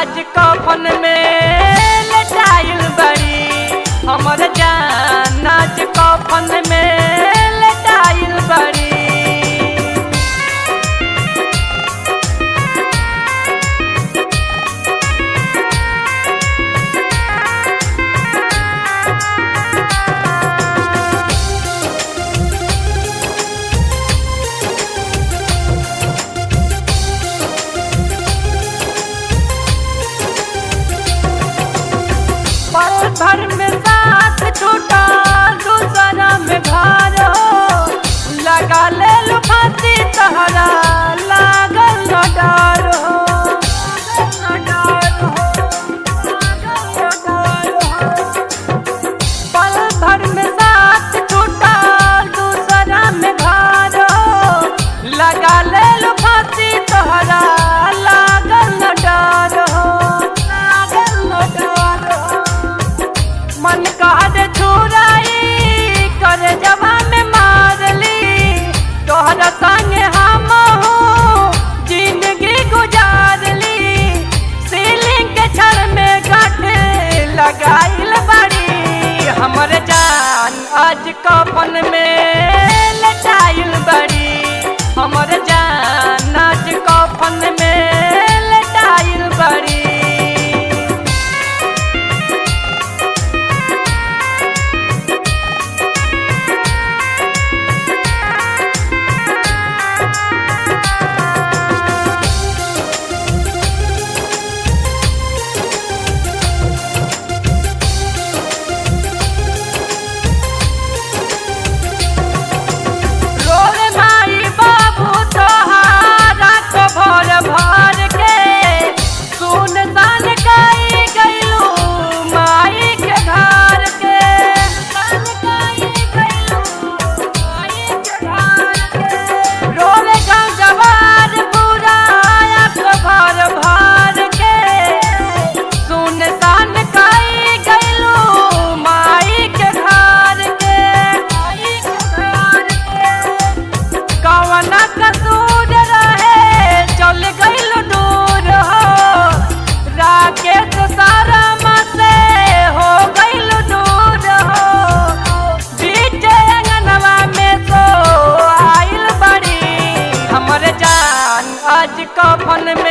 आज कफन में लटाइल बड़ी हमर जान आज कफन में लटाइल बड़ी। घर में साथ छूटा दूसरा में घर हो लगा ले लो फांसी तहरा लागल न डर हो। पल भर में साथ छूटा दूसरा में घर हो लगा ले लो फांसी तहरा लागल न डर हो। मन काद छुराई कर जवा में मारली तोहरा संग हम जिंदगी गुजारली। सीलिंग के छड़ में गाठ लगाइल बड़ी हमर जान आज कफन में लटाइल बड़ी हमर जान आज कफन में लटाइल बड़ी। आज कफन में